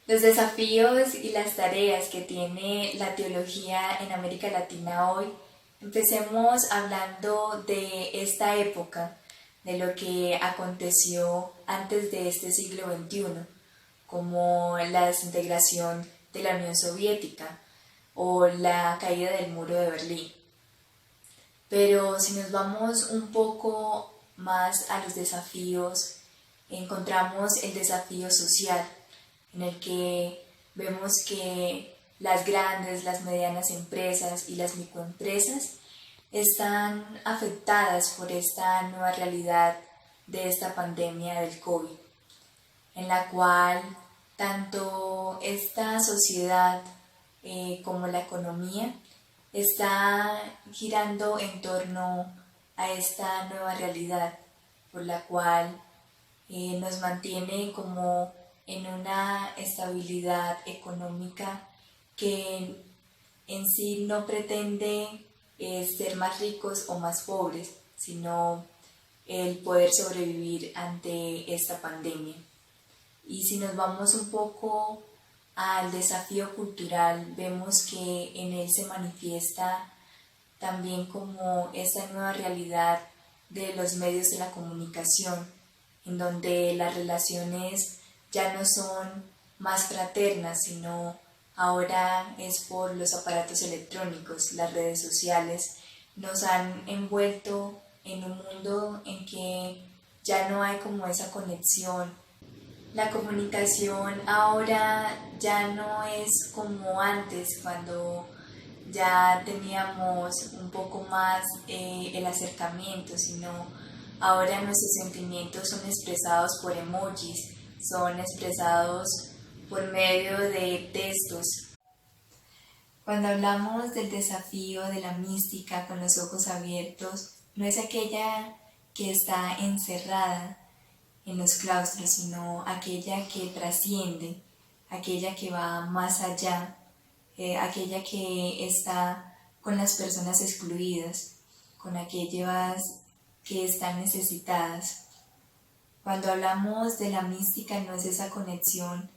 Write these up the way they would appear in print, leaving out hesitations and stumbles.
Los desafíos y las tareas que tiene la teología en América Latina hoy. Empecemos hablando de esta época, de lo que aconteció antes de este siglo XXI, como la desintegración de la Unión Soviética o la caída del muro de Berlín. Pero si nos vamos un poco más a los desafíos, encontramos el desafío social, en el que vemos que las grandes, las medianas empresas y las microempresas están afectadas por esta nueva realidad de esta pandemia del COVID, en la cual tanto esta sociedad como la economía está girando en torno a esta nueva realidad, por la cual nos mantiene como en una estabilidad económica que en sí no pretende ser más ricos o más pobres, sino el poder sobrevivir ante esta pandemia. Y si nos vamos un poco al desafío cultural, vemos que en él se manifiesta también como esta nueva realidad de los medios de la comunicación, en donde las relaciones ya no son más fraternas, sino ahora es por los aparatos electrónicos, las redes sociales. Nos han envuelto en un mundo en que ya no hay como esa conexión. La comunicación ahora ya no es como antes, cuando ya teníamos un poco más el acercamiento, sino ahora nuestros sentimientos son expresados por emojis, son expresados por medio de textos. Cuando hablamos del desafío de la mística con los ojos abiertos, no es aquella que está encerrada en los claustros, sino aquella que trasciende, aquella que va más allá, aquella que está con las personas excluidas, con aquellas que están necesitadas. Cuando hablamos de la mística no es esa conexión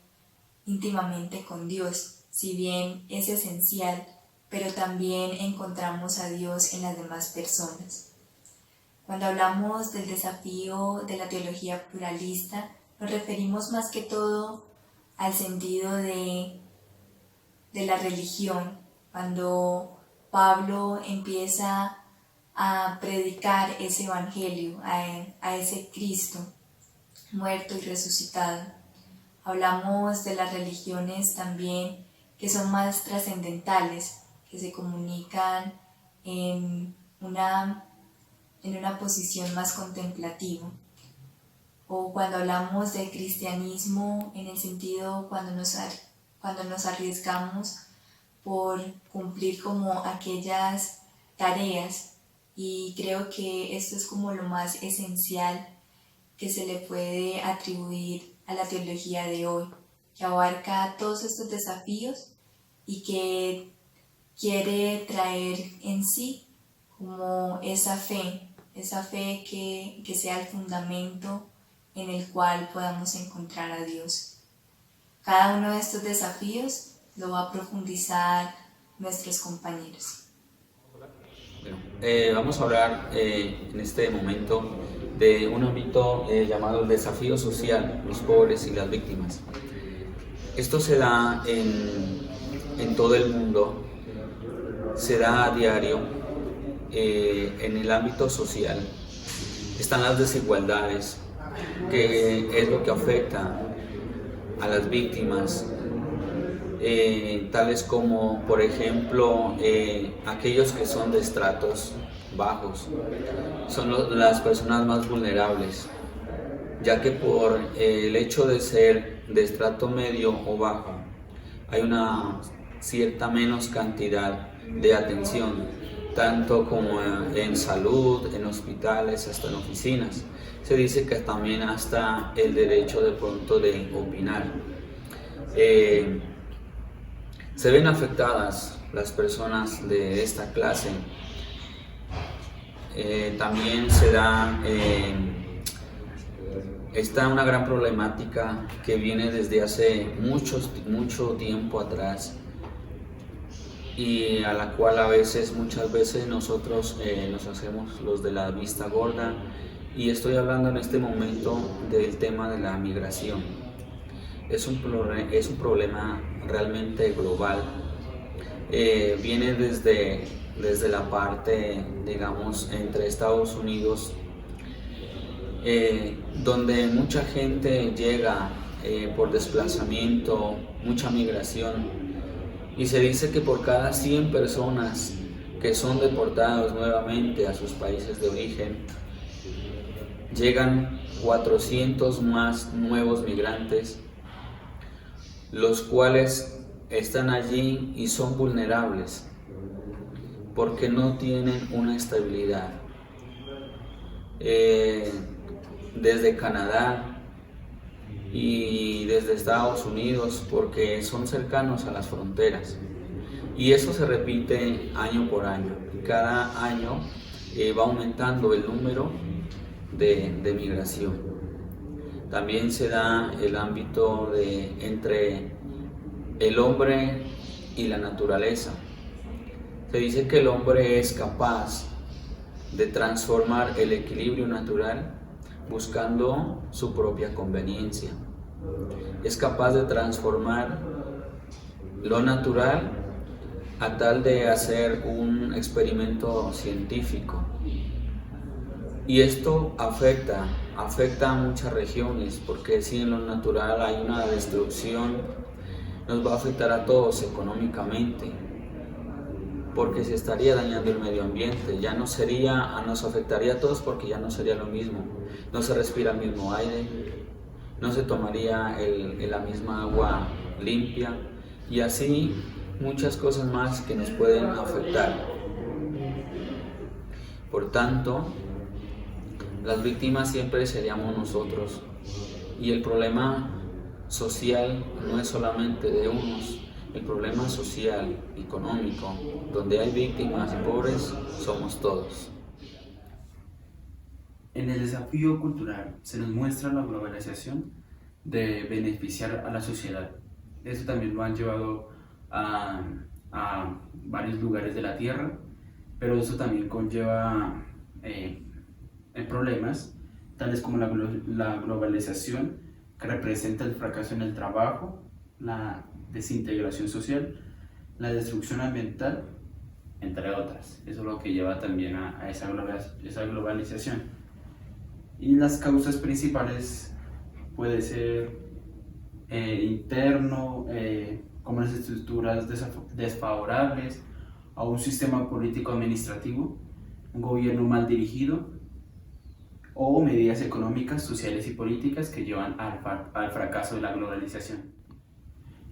íntimamente con Dios, si bien es esencial, pero también encontramos a Dios en las demás personas. Cuando hablamos del desafío de la teología pluralista, nos referimos más que todo al sentido de la religión, cuando Pablo empieza a predicar ese evangelio, a ese Cristo muerto y resucitado. Hablamos de las religiones también que son más trascendentales, que se comunican en una posición más contemplativa. O cuando hablamos del cristianismo en el sentido cuando nos arriesgamos por cumplir como aquellas tareas, y creo que esto es como lo más esencial que se le puede atribuir a la teología de hoy, que abarca todos estos desafíos y que quiere traer en sí como esa fe que sea el fundamento en el cual podamos encontrar a Dios. Cada uno de estos desafíos lo va a profundizar nuestros compañeros. Bueno, vamos a hablar en este momento de un ámbito llamado el desafío social, los pobres y las víctimas. Esto se da en todo el mundo, se da a diario en el ámbito social. Están las desigualdades, que es lo que afecta a las víctimas, tales como, por ejemplo, aquellos que son de estratos bajos, son las personas más vulnerables, ya que por el hecho de ser de estrato medio o bajo, hay una cierta menos cantidad de atención, tanto como en salud, en hospitales, hasta en oficinas. Se dice que también hasta el derecho de pronto de opinar. Se ven afectadas las personas de esta clase. También se da está una gran problemática que viene desde hace mucho tiempo atrás y a la cual muchas veces nosotros nos hacemos los de la vista gorda, y estoy hablando en este momento del tema de la migración. Es un problema realmente global. Viene desde la parte, digamos, entre Estados Unidos, donde mucha gente llega por desplazamiento, mucha migración, y se dice que por cada 100 personas que son deportados nuevamente a sus países de origen, llegan 400 más nuevos migrantes, los cuales están allí y son vulnerables porque no tienen una estabilidad. Desde Canadá y desde Estados Unidos, porque son cercanos a las fronteras, y eso se repite año por año. Cada año va aumentando el número de migración. También se da el ámbito entre el hombre y la naturaleza. Se dice que el hombre es capaz de transformar el equilibrio natural buscando su propia conveniencia. Es capaz de transformar lo natural a tal de hacer un experimento científico. Y esto afecta a muchas regiones, porque si en lo natural hay una destrucción, nos va a afectar a todos económicamente, porque se estaría dañando el medio ambiente, nos afectaría a todos porque ya no sería lo mismo, no se respira el mismo aire, no se tomaría la misma agua limpia, y así muchas cosas más que nos pueden afectar. Por tanto, las víctimas siempre seríamos nosotros, y el problema social no es solamente de unos. El problema social, económico, donde hay víctimas y pobres, somos todos. En el desafío cultural se nos muestra la globalización de beneficiar a la sociedad. Eso también lo han llevado a varios lugares de la Tierra, pero eso también conlleva problemas, tales como la globalización, que representa el fracaso en el trabajo, la desintegración social, la destrucción ambiental, entre otras. Eso es lo que lleva también a esa globalización. Y las causas principales puede ser interno, como las estructuras desfavorables, a un sistema político administrativo, un gobierno mal dirigido, o medidas económicas, sociales y políticas que llevan al fracaso de la globalización.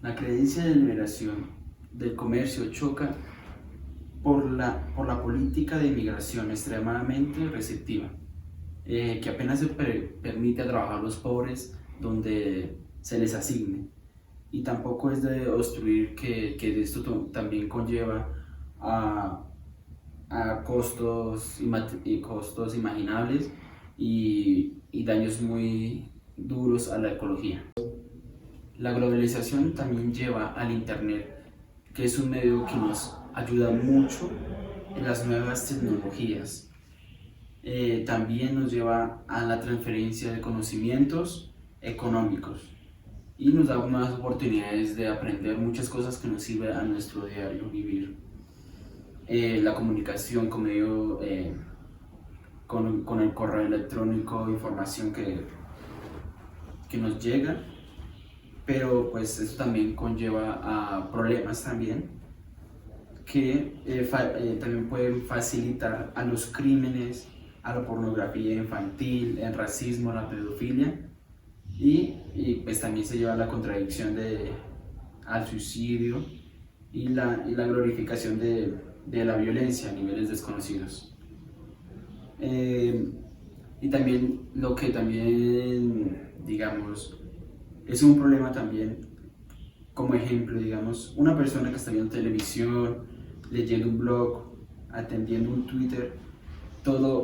La creencia de liberación del comercio choca por la política de inmigración extremadamente receptiva, que apenas se permite a trabajar a los pobres donde se les asigne, y tampoco es de obstruir que esto también conlleva a costos imaginables y daños muy duros a la ecología. La globalización también lleva al Internet, que es un medio que nos ayuda mucho en las nuevas tecnologías. También nos lleva a la transferencia de conocimientos económicos y nos da unas oportunidades de aprender muchas cosas que nos sirven a nuestro diario vivir. La comunicación con medio, con el correo electrónico, información que nos llega, pero pues eso también conlleva a problemas también, que también pueden facilitar a los crímenes, a la pornografía infantil, el racismo, la pedofilia, y pues también se lleva a la contradicción al suicidio y la glorificación de la violencia a niveles desconocidos. Y también lo que también, digamos, es un problema también, como ejemplo, digamos, una persona que está viendo televisión, leyendo un blog, atendiendo un Twitter,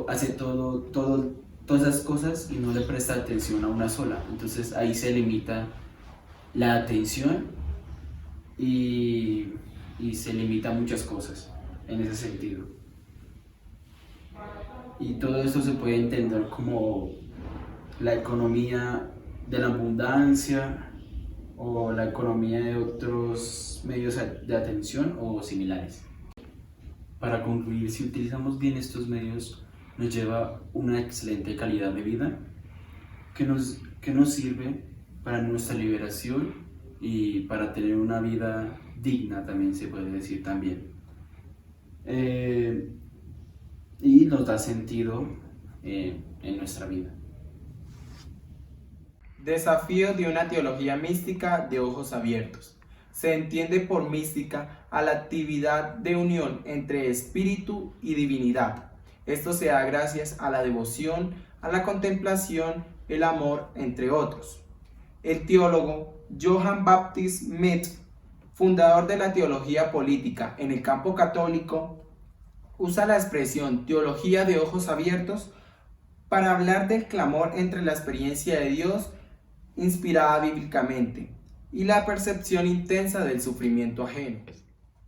hace todo todas esas cosas y no le presta atención a una sola. Entonces ahí se limita la atención y se limita muchas cosas en ese sentido. Y todo esto se puede entender como la economía de la abundancia o la economía de otros medios de atención o similares. Para concluir, si utilizamos bien estos medios, nos lleva una excelente calidad de vida que nos sirve para nuestra liberación y para tener una vida digna, también se puede decir también. Y nos da sentido en nuestra vida. Desafío de una teología mística de ojos abiertos. Se entiende por mística a la actividad de unión entre espíritu y divinidad. Esto se da gracias a la devoción, a la contemplación, el amor, entre otros. El teólogo Johann Baptist Metz, fundador de la teología política en el campo católico, usa la expresión teología de ojos abiertos para hablar del clamor entre la experiencia de Dios inspirada bíblicamente y la percepción intensa del sufrimiento ajeno.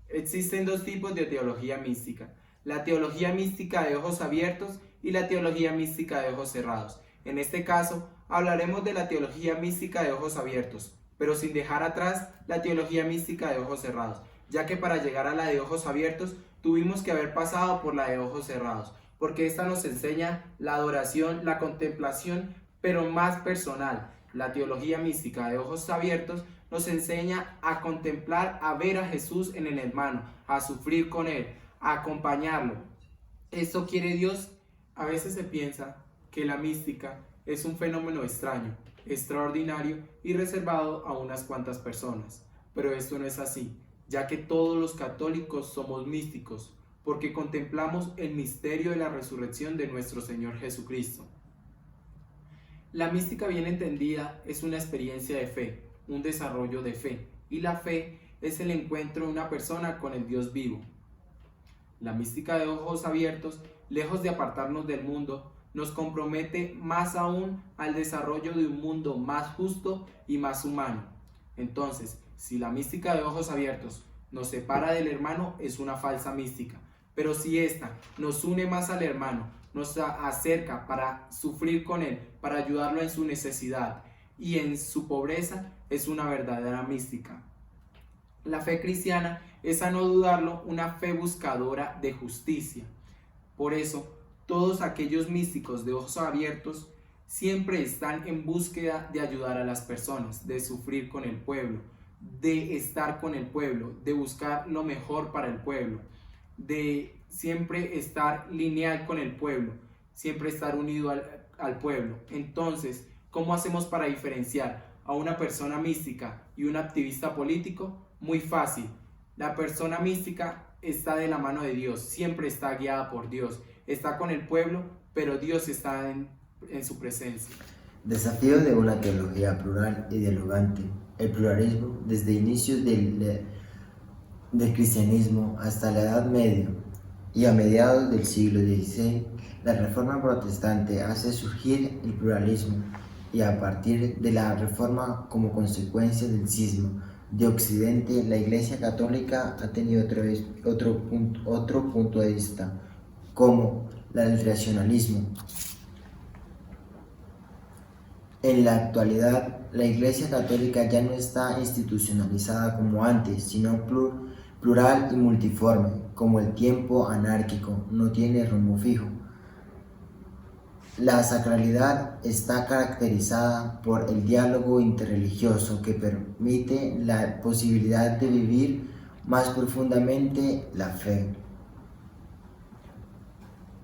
Existen dos tipos de teología mística: la teología mística de ojos abiertos y la teología mística de ojos cerrados. En este caso, hablaremos de la teología mística de ojos abiertos, pero sin dejar atrás la teología mística de ojos cerrados, ya que para llegar a la de ojos abiertos tuvimos que haber pasado por la de ojos cerrados, porque esta nos enseña la adoración, la contemplación, pero más personal. La teología mística de ojos abiertos nos enseña a contemplar, a ver a Jesús en el hermano, a sufrir con él, a acompañarlo. Esto quiere Dios. A veces se piensa que la mística es un fenómeno extraño, extraordinario y reservado a unas cuantas personas, pero esto no es así, ya que todos los católicos somos místicos, porque contemplamos el misterio de la resurrección de nuestro Señor Jesucristo. La mística bien entendida es una experiencia de fe, un desarrollo de fe, y la fe es el encuentro de una persona con el Dios vivo. La mística de ojos abiertos, lejos de apartarnos del mundo, nos compromete más aún al desarrollo de un mundo más justo y más humano. Entonces, si la mística de ojos abiertos nos separa del hermano, es una falsa mística. Pero si esta nos une más al hermano, nos acerca para sufrir con él, para ayudarlo en su necesidad y en su pobreza, es una verdadera mística. La fe cristiana es, a no dudarlo, una fe buscadora de justicia. Por eso, todos aquellos místicos de ojos abiertos siempre están en búsqueda de ayudar a las personas, de sufrir con el pueblo, de estar con el pueblo, de buscar lo mejor para el pueblo, de siempre estar lineal con el pueblo, siempre estar unido al pueblo. Entonces, ¿cómo hacemos para diferenciar a una persona mística y un activista político? Muy fácil. La persona mística está de la mano de Dios, siempre está guiada por Dios, está con el pueblo, pero Dios está en su presencia. Desafío de una teología plural y dialogante. El pluralismo, desde inicios del cristianismo hasta la Edad Media y a mediados del siglo XVI, la Reforma Protestante hace surgir el pluralismo, y a partir de la Reforma, como consecuencia del cisma de Occidente, la Iglesia Católica ha tenido otro punto de vista, como el racionalismo. En la actualidad, la Iglesia Católica ya no está institucionalizada como antes, sino plural y multiforme, como el tiempo anárquico, no tiene rumbo fijo. La sacralidad está caracterizada por el diálogo interreligioso que permite la posibilidad de vivir más profundamente la fe.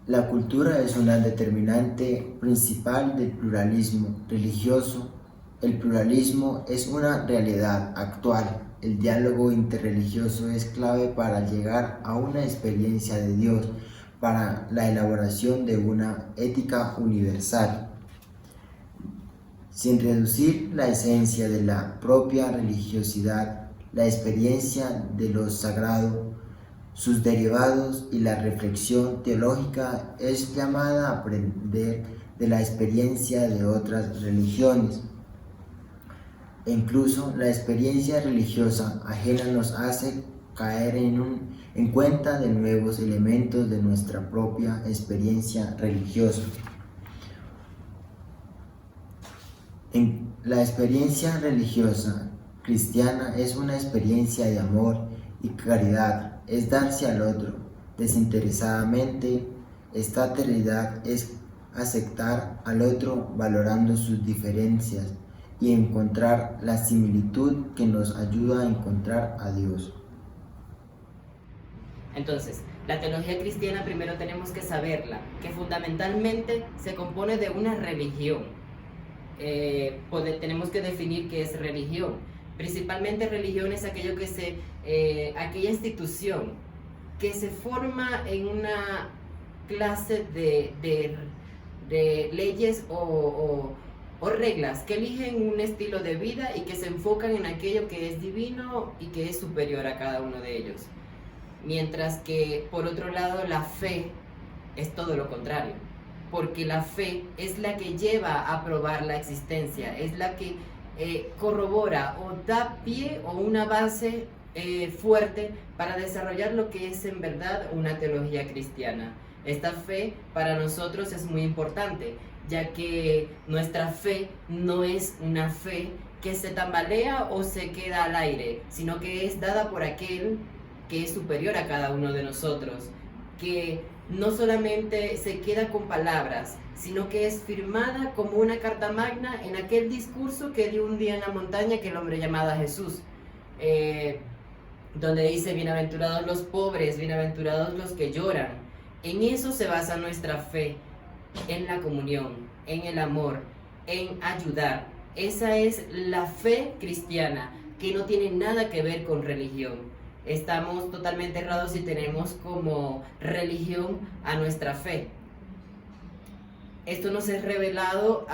La cultura es una determinante principal del pluralismo religioso. El pluralismo es una realidad actual. El diálogo interreligioso es clave para llegar a una experiencia de Dios, para la elaboración de una ética universal. Sin reducir la esencia de la propia religiosidad, la experiencia de lo sagrado sus derivados y la reflexión teológica es llamada a aprender de la experiencia de otras religiones. E incluso la experiencia religiosa ajena nos hace caer en cuenta de nuevos elementos de nuestra propia experiencia religiosa. La experiencia religiosa cristiana es una experiencia de amor y caridad, es darse al otro desinteresadamente. Esta caridad es aceptar al otro valorando sus diferencias y encontrar la similitud que nos ayuda a encontrar a Dios. Entonces, la teología cristiana primero tenemos que saberla, que fundamentalmente se compone de una religión. Tenemos que definir qué es religión. Principalmente religión es aquello aquella institución que se forma en una clase de leyes o reglas que eligen un estilo de vida y que se enfocan en aquello que es divino y que es superior a cada uno de ellos. Mientras que, por otro lado, la fe es todo lo contrario, porque la fe es la que lleva a probar la existencia, es la que corrobora o da pie o una base fuerte para desarrollar lo que es en verdad una teología cristiana. Esta fe para nosotros es muy importante, ya que nuestra fe no es una fe que se tambalea o se queda al aire, sino que es dada por aquel que es superior a cada uno de nosotros, que no solamente se queda con palabras, sino que es firmada como una carta magna en aquel discurso que dio un día en la montaña que el hombre llamado Jesús, donde dice: bienaventurados los pobres, bienaventurados los que lloran. En eso se basa nuestra fe, en la comunión, en el amor, en ayudar. Esa es la fe cristiana, que no tiene nada que ver con religión. Estamos totalmente errados si tenemos como religión a nuestra fe. Esto nos es revelado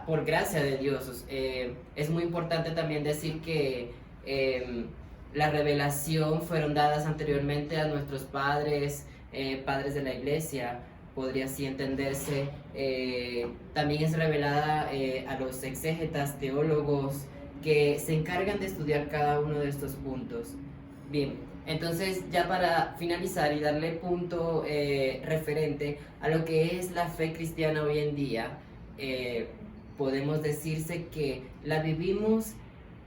por gracia de Dios. Es muy importante también decir que la revelación fueron dadas anteriormente a nuestros padres, padres de la iglesia, podría así entenderse. También es revelada a los exégetas, teólogos, que se encargan de estudiar cada uno de estos puntos. Bien, entonces ya para finalizar y darle punto referente a lo que es la fe cristiana hoy en día, podemos decirse que la vivimos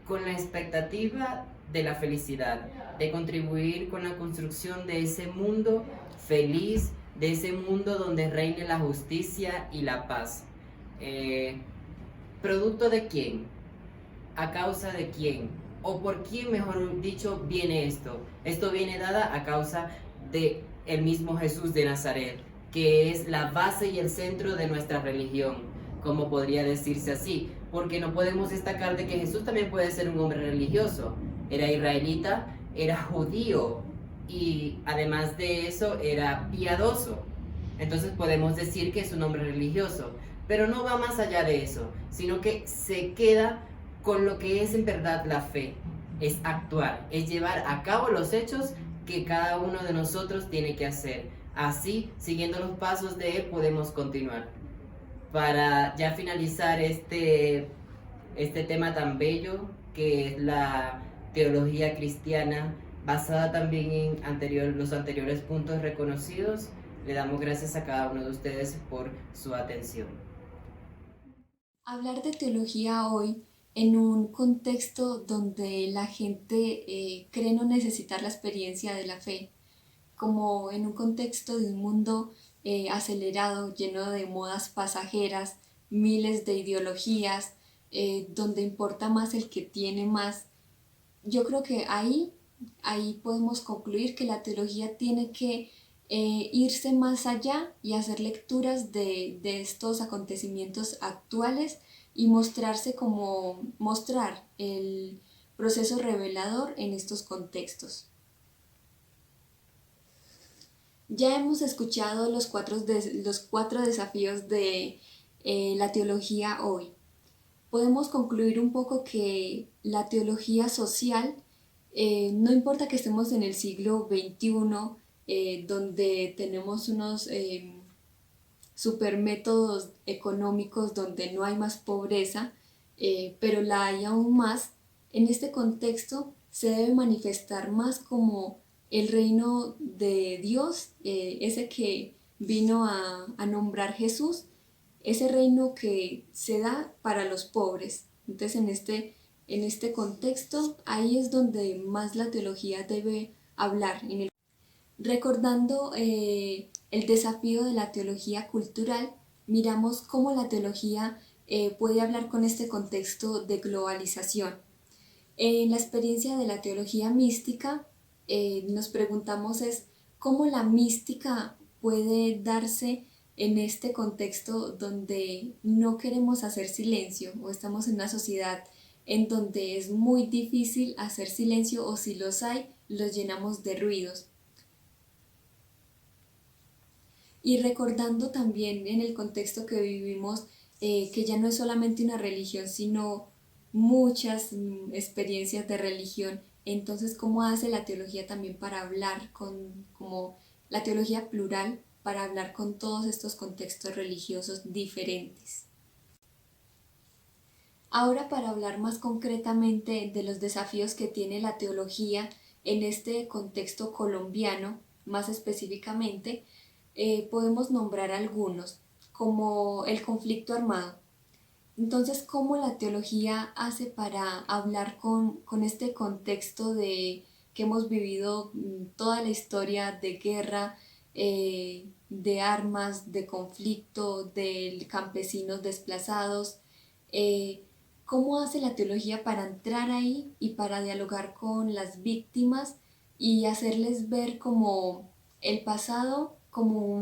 con la expectativa de la felicidad, de contribuir con la construcción de ese mundo feliz, de ese mundo donde reine la justicia y la paz. ¿Producto de quién? ¿A causa de quién? ¿O por quién, mejor dicho, viene esto? Esto viene dada a causa de el mismo Jesús de Nazaret, que es la base y el centro de nuestra religión, como podría decirse así, porque no podemos destacar de que Jesús también puede ser un hombre religioso. Era israelita, era judío y además de eso era piadoso. Entonces podemos decir que es un hombre religioso, pero no va más allá de eso, sino que se queda con lo que es en verdad la fe. Es actuar, es llevar a cabo los hechos que cada uno de nosotros tiene que hacer. Así, siguiendo los pasos de él, podemos continuar. Para ya finalizar este tema tan bello que es la teología cristiana, basada también en los anteriores puntos reconocidos, le damos gracias a cada uno de ustedes por su atención. Hablar de teología hoy en un contexto donde la gente cree no necesitar la experiencia de la fe, como en un contexto de un mundo acelerado, lleno de modas pasajeras, miles de ideologías, donde importa más el que tiene más. Yo creo que ahí podemos concluir que la teología tiene que irse más allá y hacer lecturas de estos acontecimientos actuales y mostrar el proceso revelador en estos contextos. Ya hemos escuchado los cuatro desafíos de la teología hoy. Podemos concluir un poco que la teología social, no importa que estemos en el siglo XXI, donde tenemos unos super métodos económicos donde no hay más pobreza, pero la hay aún más, en este contexto se debe manifestar más como el reino de Dios, ese que vino a nombrar Jesús, ese reino que se da para los pobres. Entonces en este contexto ahí es donde más la teología debe hablar, recordando el desafío de la teología cultural, miramos cómo la teología puede hablar con este contexto de globalización. En la experiencia de la teología mística, nos preguntamos es cómo la mística puede darse en este contexto donde no queremos hacer silencio o estamos en una sociedad en donde es muy difícil hacer silencio o si los hay, los llenamos de ruidos. Y recordando también en el contexto que vivimos que ya no es solamente una religión, sino muchas experiencias de religión. Entonces, ¿cómo hace la teología también para hablar como la teología plural, para hablar con todos estos contextos religiosos diferentes? Ahora, para hablar más concretamente de los desafíos que tiene la teología en este contexto colombiano, más específicamente, podemos nombrar algunos, como el conflicto armado. Entonces, ¿cómo la teología hace para hablar con este contexto de que hemos vivido toda la historia de guerra, de armas, de conflicto, de campesinos desplazados? ¿Cómo hace la teología para entrar ahí y para dialogar con las víctimas y hacerles ver como el pasado como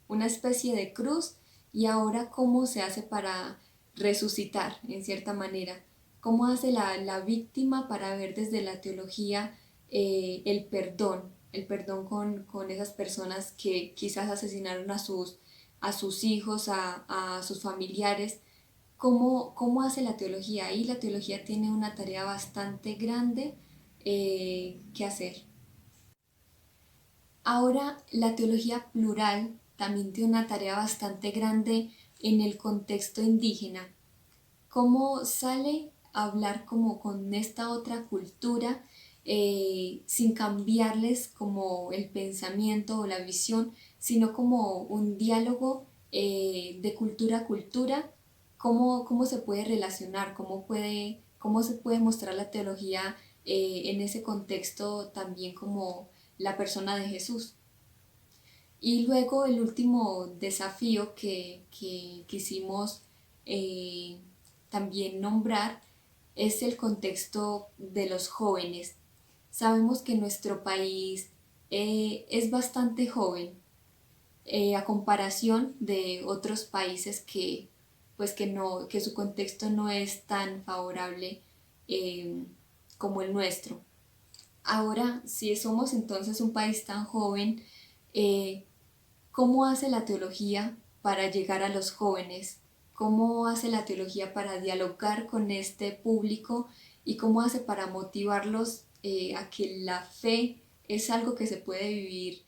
una especie de cruz y ahora cómo se hace para resucitar en cierta manera? ¿Cómo hace la víctima para ver desde la teología el perdón con esas personas que quizás asesinaron a sus hijos, a sus familiares? ¿Cómo hace la teología? Ahí la teología tiene una tarea bastante grande que hacer. Ahora, la teología plural también tiene una tarea bastante grande en el contexto indígena. ¿Cómo sale a hablar como con esta otra cultura sin cambiarles como el pensamiento o la visión, sino como un diálogo de cultura a cultura? ¿Cómo se puede relacionar? ¿Cómo se puede mostrar la teología en ese contexto también como la persona de Jesús? Y luego el último desafío que quisimos también nombrar es el contexto de los jóvenes. Sabemos que nuestro país es bastante joven a comparación de otros países que su contexto no es tan favorable como el nuestro. Ahora, si somos entonces un país tan joven, ¿cómo hace la teología para llegar a los jóvenes? ¿Cómo hace la teología para dialogar con este público? ¿Y cómo hace para motivarlos a que la fe es algo que se puede vivir